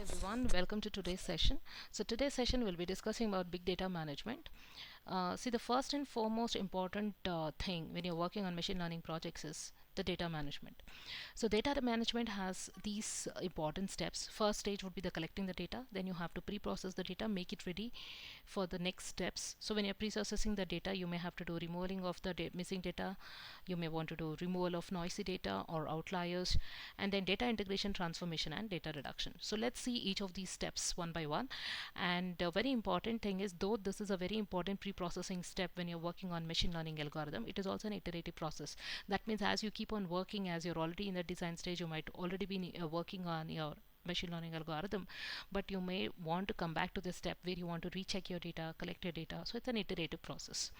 everyone, welcome to today's session. So today's session we'll be discussing about big data management. See, the first and foremost important thing when you're working on machine learning projects is the data management. So data management has these important steps. First stage would be the collecting the data. Then you have to pre-process the data, make it ready for the next steps. So when you're pre-processing the data, you may have to do removing of the missing data. You may want to do removal of noisy data or outliers, and then data integration, transformation, and data reduction. So let's see each of these steps one by one. And a very important thing is, though this is a very important pre-processing step when you're working on machine learning algorithm, it is also an iterative process. That means as you keep on working, as you're already in the design stage, you might already be working on your machine learning algorithm, but you may want to come back to this step where you want to recheck your data, collect your data. So it's an iterative process.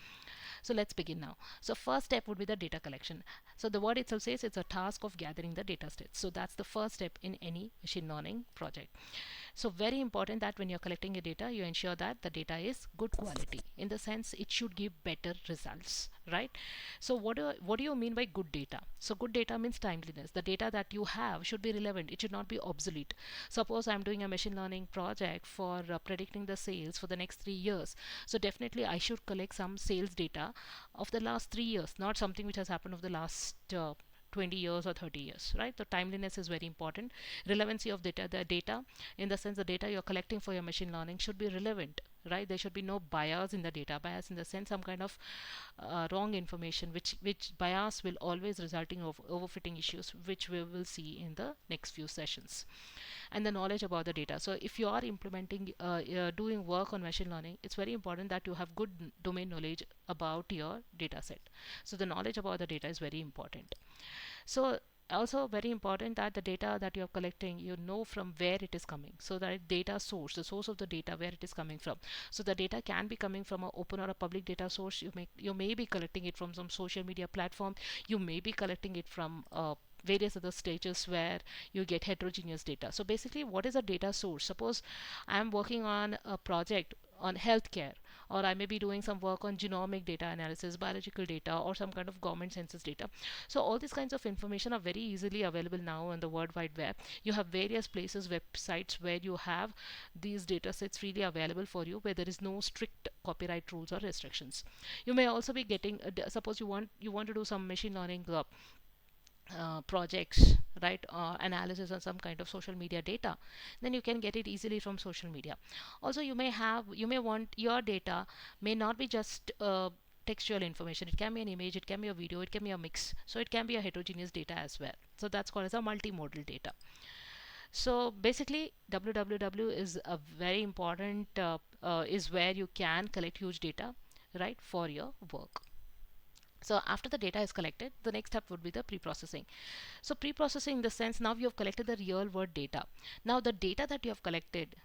So let's begin now. So first step would be the data collection. So the word itself says it's a task of gathering the data sets. So that's the first step in any machine learning project. So very important that when you're collecting your data, you ensure that the data is good quality, in the sense it should give better results, right? So what do you mean by good data? So good data means timeliness. The data that you have should be relevant. It should not be obsolete. Suppose I'm doing a machine learning project for predicting the sales for the next 3 years. So definitely I should collect some sales data of the last 3 years, not something which has happened of the last 20 years or 30 years, right? The timeliness is very important. Relevancy of data, the data, in the sense the data you're collecting for your machine learning should be relevant, right? There should be no bias in the data. Bias in the sense some kind of wrong information, which bias will always resulting of overfitting issues, which we will see in the next few sessions. And the knowledge about the data. So if you are implementing, doing work on machine learning, it's very important that you have good domain knowledge about your data set. So the knowledge about the data is very important. So also very important that the data that you're collecting, you know from where it is coming. So that data source, the source of the data, where it is coming from. So the data can be coming from an open or a public data source. You may be collecting it from some social media platform. You may be collecting it from various other stages where you get heterogeneous data. So basically, what is a data source? Suppose I'm working on a project on healthcare, or I may be doing some work on genomic data analysis, biological data, or some kind of government census data. So all these kinds of information are very easily available now on the World Wide Web. You have various places, websites, where you have these data sets freely available for you, where there is no strict copyright rules or restrictions. You may also be getting, suppose you want to do some machine learning projects, right, analysis on some kind of social media data, then you can get it easily from social media. Also, you may want your data may not be just textual information. It can be an image, it can be a video, it can be a mix. So it can be a heterogeneous data as well. So that's called as a multimodal data. So basically, www is a very important is where you can collect huge data, right, for your work. So after the data is collected, the next step would be the pre-processing. So pre-processing in the sense, now you have collected the real world data. Now the data that you have collected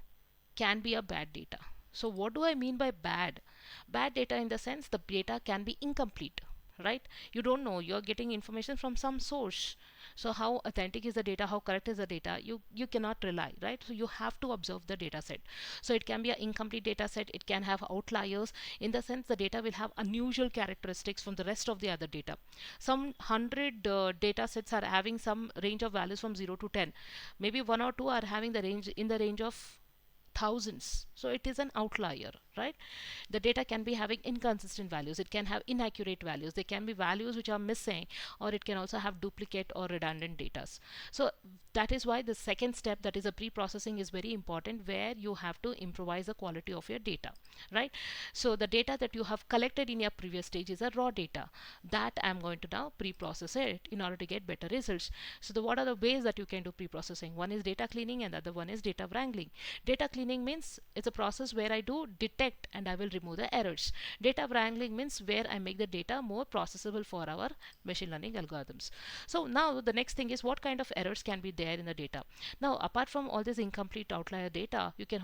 can be a bad data. So what do I mean by bad? Bad data in the sense the data can be incomplete, right? You don't know, you're getting information from some source. So how authentic is the data, how correct is the data, you cannot rely, right? So you have to observe the data set. So it can be an incomplete data set, it can have outliers, in the sense the data will have unusual characteristics from the rest of the other data. Some 100 data sets are having some range of values from 0 to 10. Maybe one or two are having the range in the range of thousands. So it is an outlier, right? The data can be having inconsistent values, it can have inaccurate values, there can be values which are missing, or it can also have duplicate or redundant data. So that is why the second step, that is a pre-processing, is very important, where you have to improvise the quality of your data, right? So the data that you have collected in your previous stage is a raw data that I'm going to now pre-process it in order to get better results. So what are the ways that you can do pre-processing? One is data cleaning and the other one is data wrangling. Data cleaning means it's a process where I do detect and I will remove the errors. Data wrangling means where I make the data more processable for our machine learning algorithms. So now the next thing is, what kind of errors can be there in the data? Now apart from all this incomplete outlier data, you can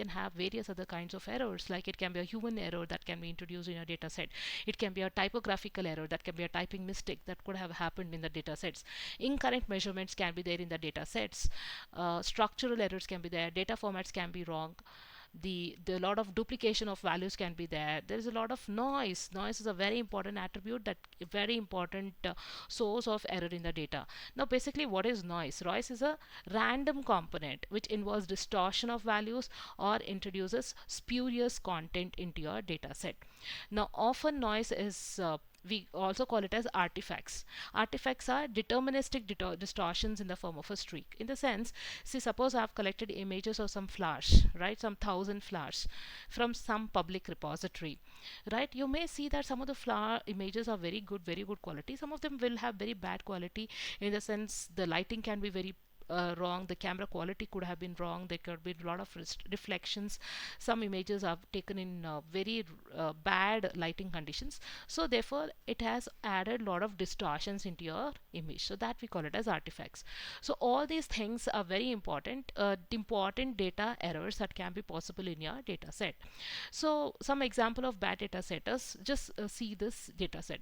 have various other kinds of errors, like it can be a human error that can be introduced in a data set. It can be a typographical error, that can be a typing mistake that could have happened in the data sets. Incorrect measurements can be there in the data sets. Structural errors can be there, data formats can be wrong. the lot of duplication of values can be there. There is a lot of noise is a very important attribute, that very important source of error in the data. Now basically, what is noise is a random component which involves distortion of values or introduces spurious content into your data set. Now often noise is we also call it as artifacts. Artifacts are deterministic distortions in the form of a streak. In the sense, see, suppose I have collected images of some flowers, right? Some 1,000 flowers from some public repository, right? You may see that some of the flower images are very good quality. Some of them will have very bad quality, in the sense the lighting can be very wrong, the camera quality could have been wrong, there could be a lot of reflections, some images are taken in very bad lighting conditions, so therefore it has added a lot of distortions into your image, so that we call it as artifacts. So all these things are very important data errors that can be possible in your data set. So some example of bad data set is, just see this data set.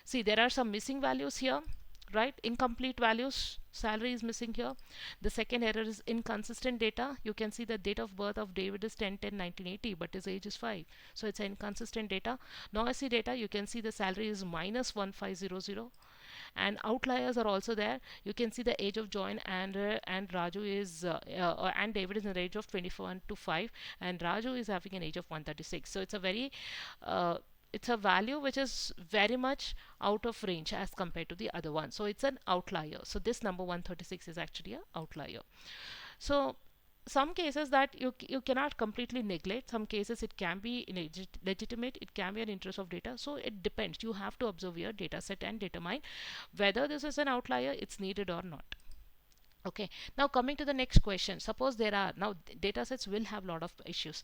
See, there are some missing values here, right? Incomplete values, salary is missing here. The second error is inconsistent data. You can see the date of birth of David is 10/10/1980, but his age is 5, so it's inconsistent data. Noisy data, you can see the salary is -1500, and outliers are also there. You can see the age of John and Raju is and David is in the age of 24 to 5, and Raju is having an age of 136. So it's a very it's a value which is very much out of range as compared to the other one, so it's an outlier. So this number 136 is actually an outlier. So some cases that you cannot completely neglect, some cases it can be legitimate, it can be an interest of data, so it depends. You have to observe your data set and determine whether this is an outlier, it's needed or not. Okay, now coming to the next question, suppose there are now data sets will have a lot of issues.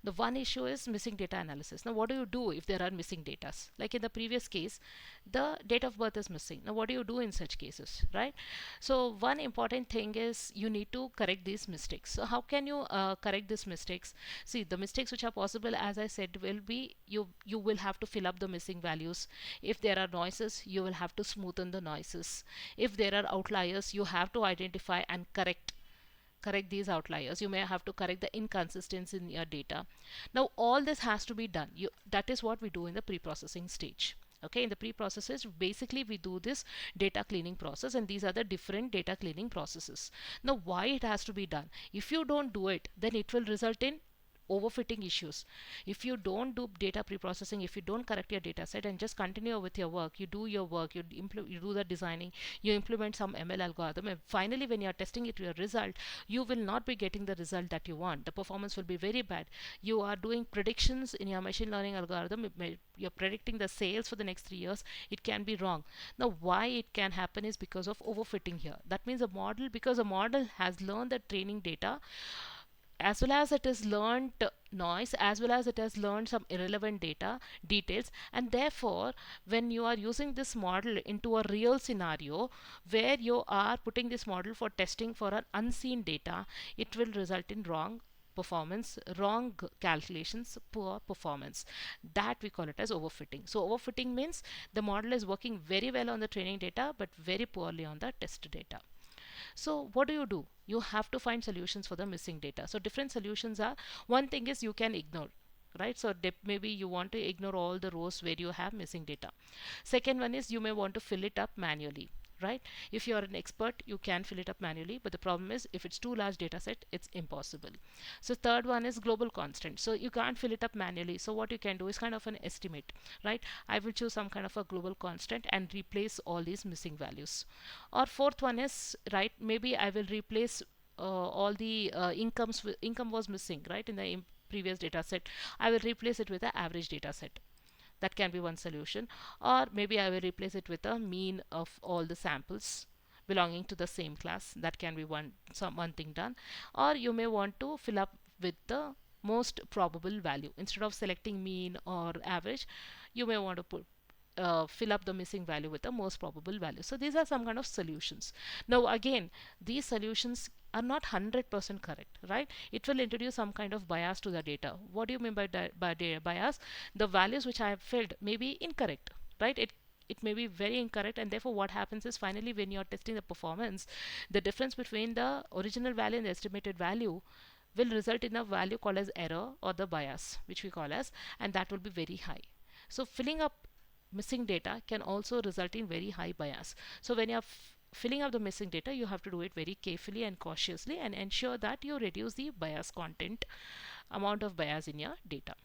The one issue is missing data analysis. Now what do you do if there are missing data? Like in the previous case, the date of birth is missing. Now what do you do in such cases, right? So one important thing is you need to correct these mistakes. So how can you correct these mistakes? See, the mistakes which are possible, as I said, will be you will have to fill up the missing values. If there are noises, you will have to smoothen the noises. If there are outliers, you have to identify and correct these outliers. You may have to correct the inconsistency in your data. Now all this has to be done. That is what we do in the pre-processing stage. Okay, in the pre-processes, basically we do this data cleaning process, and these are the different data cleaning processes. Now why it has to be done? If you don't do it, then it will result in overfitting issues. If you don't do data pre-processing, if you don't correct your data set and just continue with your work, you do your work, you do the designing, you implement some ML algorithm, and finally when you are testing it your result, you will not be getting the result that you want. The performance will be very bad. You are doing predictions in your machine learning algorithm, you're predicting the sales for the next 3 years, it can be wrong. Now why it can happen is because of overfitting here. That means because a model has learned the training data, as well as it has learned noise, as well as it has learned some irrelevant data details, and therefore when you are using this model into a real scenario where you are putting this model for testing for an unseen data, it will result in wrong performance, wrong calculations, poor performance. That we call it as overfitting. So overfitting means the model is working very well on the training data but very poorly on the test data. So what do? You have to find solutions for the missing data. So different solutions are, one thing is you can ignore, right? So maybe you want to ignore all the rows where you have missing data. Second one is you may want to fill it up manually, right? If you are an expert, you can fill it up manually, but the problem is if it's too large data set, it's impossible. So third one is global constant. So you can't fill it up manually, so what you can do is kind of an estimate, right? I will choose some kind of a global constant and replace all these missing values. Or fourth one is, right, maybe I will replace all the income was missing, right, in the previous data set. I will replace it with the average data set. That can be one solution. Or maybe I will replace it with a mean of all the samples belonging to the same class. That can be one thing done. Or you may want to fill up with the most probable value. Instead of selecting mean or average, you may want to fill up the missing value with the most probable value. So these are some kind of solutions. Now again, these solutions are not 100% correct, right? It will introduce some kind of bias to the data. What do you mean by data bias? The values which I have filled may be incorrect, right? It may be very incorrect, and therefore what happens is finally when you are testing the performance, the difference between the original value and the estimated value will result in a value called as error or the bias, which we call as, and that will be very high. So filling up missing data can also result in very high bias. So when you're filling up the missing data, you have to do it very carefully and cautiously and ensure that you reduce the bias content, amount of bias in your data.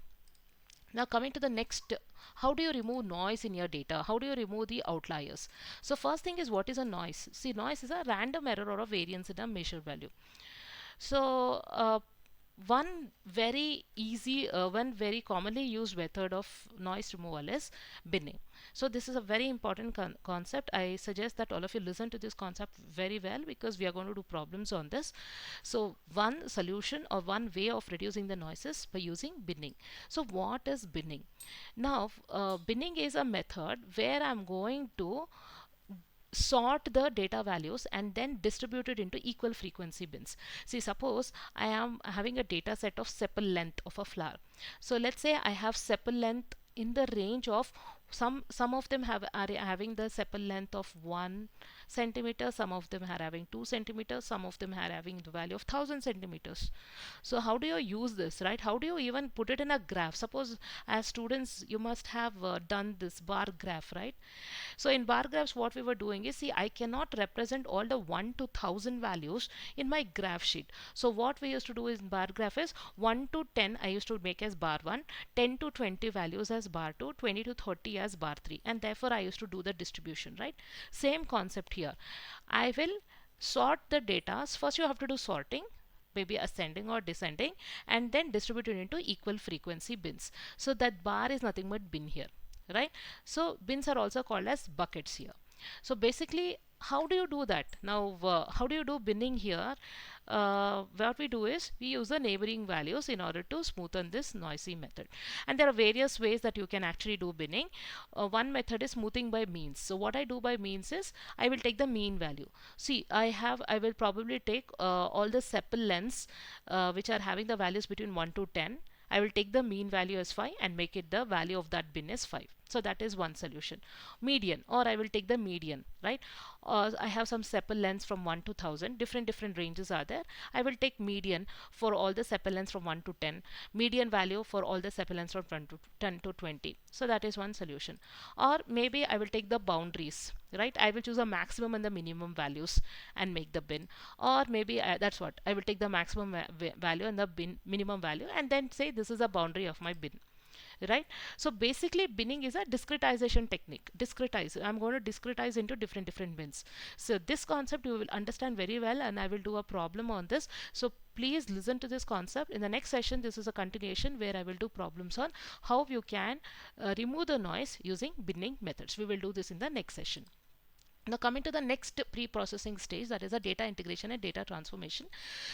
Now coming to the next, how do you remove noise in your data? How do you remove the outliers? So first thing is, what is a noise? See, noise is a random error or a variance in a measured value. So one very commonly used method of noise removal is binning. So this is a very important concept. I suggest that all of you listen to this concept very well, because we are going to do problems on this. So one solution or one way of reducing the noises by using binning. So what is binning? Now binning is a method where I'm going to sort the data values and then distribute it into equal frequency bins. See, suppose I am having a data set of sepal length of a flower. So let's say I have sepal length in the range of some of them are having the sepal length of 1 centimeter, some of them are having 2 centimeters, some of them are having the value of 1000 centimeters. So how do you use this, right? How do you even put it in a graph? Suppose as students you must have done this bar graph, right? So in bar graphs, what we were doing is, see, I cannot represent all the 1 to 1000 values in my graph sheet. So what we used to do in bar graph is 1 to 10 I used to make as bar 1, 10 to 20 values as bar 2, 20 to 30 as bar 3, and therefore I used to do the distribution, right? Same concept here. I will sort the data. First you have to do sorting, maybe ascending or descending, and then distribute it into equal frequency bins. So that bar is nothing but bin here, right? So bins are also called as buckets here. So basically, how do you do that? Now how do you do binning here? What we do is, we use the neighboring values in order to smoothen this noisy method, and there are various ways that you can actually do binning. One method is smoothing by means. So what I do by means is, I will take the mean value. See, I will probably take all the sepal lengths which are having the values between 1 to 10. I will take the mean value as 5 and make it the value of that bin as 5. So that is one solution. Median, or I will take the median, right? I have some sepal lengths from 1 to 1000. Different ranges are there. I will take median for all the sepal lengths from 1 to 10. Median value for all the sepal lengths from 10 to 20. So that is one solution. Or maybe I will take the boundaries, right? I will choose a maximum and the minimum values and make the bin. Or maybe that's what I will take the maximum value and the bin minimum value, and then say this is a boundary of my bin, right? So basically, binning is a discretization technique. I'm going to discretize into different bins. So this concept you will understand very well, and I will do a problem on this. So please listen to this concept. In the next session, this is a continuation where I will do problems on how you can remove the noise using binning methods. We will do this in the next session. Now coming to the next pre-processing stage, that is a data integration and data transformation.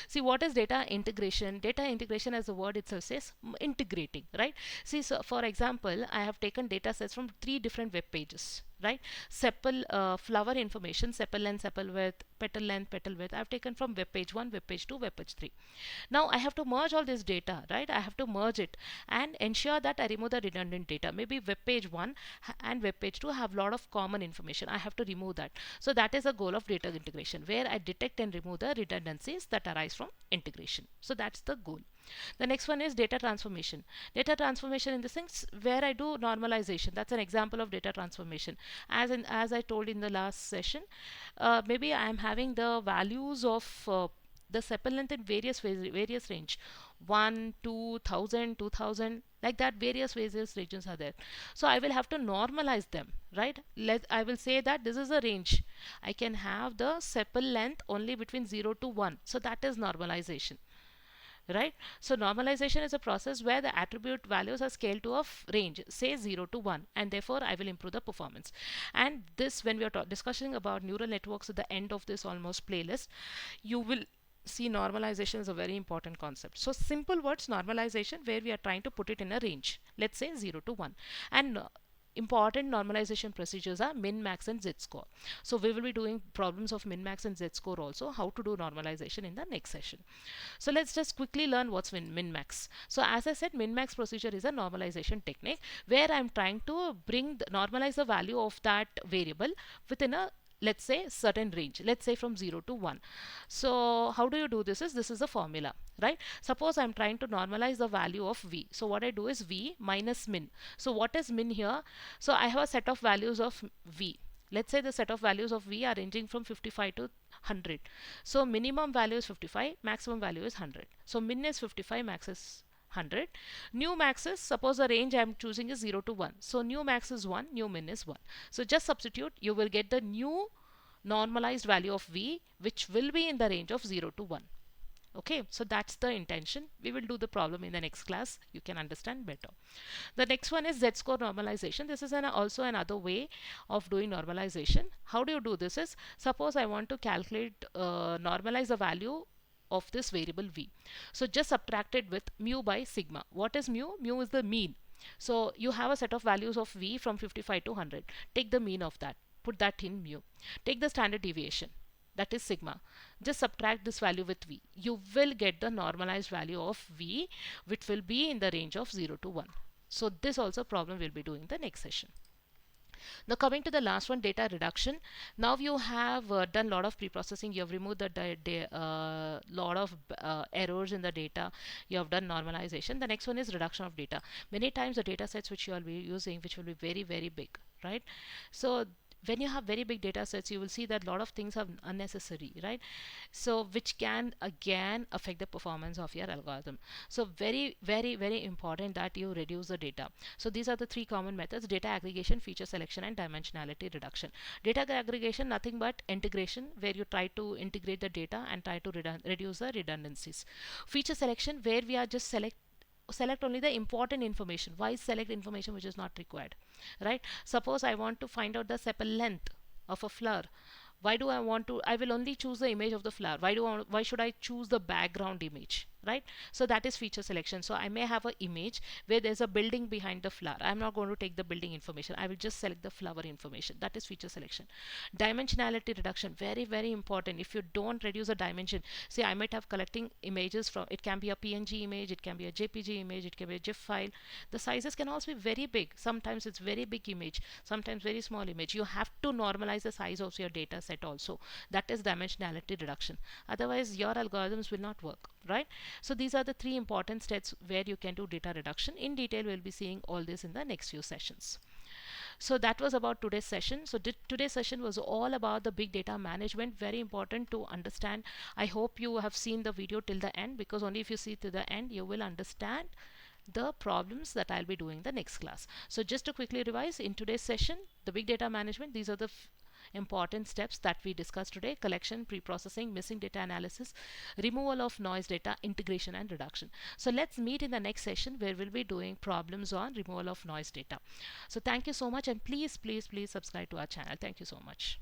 See, what is data integration? Data integration, as the word itself says, integrating, right? See, so for example, I have taken data sets from 3 different web pages, right? Sepal flower information, sepal length, sepal width, petal length, petal width, I have taken from web page 1, web page 2, web page 3. Now I have to merge all this data, right? I have to merge it and ensure that I remove the redundant data. Maybe web page 1 and web page 2 have a lot of common information. I have to remove that. So that is a goal of data integration, where I detect and remove the redundancies that arise from integration. So that's the goal. The next one is data transformation. Data transformation in the sense where I do normalization. That's an example of data transformation. As I told in the last session, maybe I am having the values of the sepal length in various range, 1, 2, 1000, 2000, like that. Various regions are there. So I will have to normalize them, right? I will say that this is a range. I can have the sepal length only between 0 to 1. So that is normalization, right? So normalization is a process where the attribute values are scaled to a range, say 0 to 1, and therefore I will improve the performance. And this, when we are discussing about neural networks at the end of this almost playlist, you will see normalization is a very important concept. So simple words, normalization, where we are trying to put it in a range, let's say 0 to 1. And important normalization procedures are min, max and z-score. So we will be doing problems of min, max and z-score also, how to do normalization in the next session. So let's just quickly learn what's min, max. So as I said, min, max procedure is a normalization technique where I'm trying to normalize the value of that variable within a let's say certain range, let's say from 0 to 1. So how do you do this? Is this is a formula, right? Suppose I'm trying to normalize the value of v, so what I do is v minus min. So what is min here? So I have a set of values of v. Let's say the set of values of v are ranging from 55 to 100. So minimum value is 55, maximum value is 100. So min is 55, max is 100. New max is, suppose the range I am choosing is 0 to 1. So new max is 1, new min is 1. So just substitute, you will get the new normalized value of v, which will be in the range of 0 to 1. Okay, so that's the intention. We will do the problem in the next class. You can understand better. The next one is z-score normalization. This is also another way of doing normalization. How do you do this? Is, suppose I want to calculate, normalize the value of this variable v. So just subtract it with mu by sigma. What is mu? Mu is the mean. So you have a set of values of v from 55 to 100. Take the mean of that. Put that in mu. Take the standard deviation, that is sigma. Just subtract this value with v. You will get the normalized value of v, which will be in the range of 0 to 1. So this also problem we'll be doing the next session. Now coming to the last one, data reduction. Now you have done a lot of pre-processing. You have removed the lot of errors in the data. You have done normalization. The next one is reduction of data. Many times the data sets which you will be using, which will be very, very big, right? So when you have very big data sets, you will see that a lot of things are unnecessary, right? So which can again affect the performance of your algorithm. So very, very, very important that you reduce the data. So these are the three common methods: data aggregation, feature selection, and dimensionality reduction. Data aggregation, nothing but integration, where you try to integrate the data and try to reduce the redundancies. Feature selection, where we are just select only the important information. Why select information which is not required, right? Suppose I want to find out the sepal length of a flower. Why do I want to? I will only choose the image of the flower. Why should I choose the background image, right? So that is feature selection. So I may have an image where there's a building behind the flower. I'm not going to take the building information. I will just select the flower information. That is feature selection. Dimensionality reduction, very, very important. If you don't reduce the dimension, see, I might have collecting images from, it can be a PNG image, it can be a JPG image, it can be a GIF file. The sizes can also be very big. Sometimes it's very big image, sometimes very small image. You have to normalize the size of your data set also. That is dimensionality reduction. Otherwise your algorithms will not work, right? So these are the three important steps where you can do data reduction. In detail, we'll be seeing all this in the next few sessions. So that was about today's session. So today's session was all about the big data management. Very important to understand. I hope you have seen the video till the end, because only if you see to the end you will understand the problems that I'll be doing the next class. So just to quickly revise, in today's session, the big data management, these are the important steps that we discussed today: collection, pre-processing, missing data analysis, removal of noise data, integration and reduction. So let's meet in the next session where we'll be doing problems on removal of noise data. So thank you so much, and please, please, please subscribe to our channel. Thank you so much.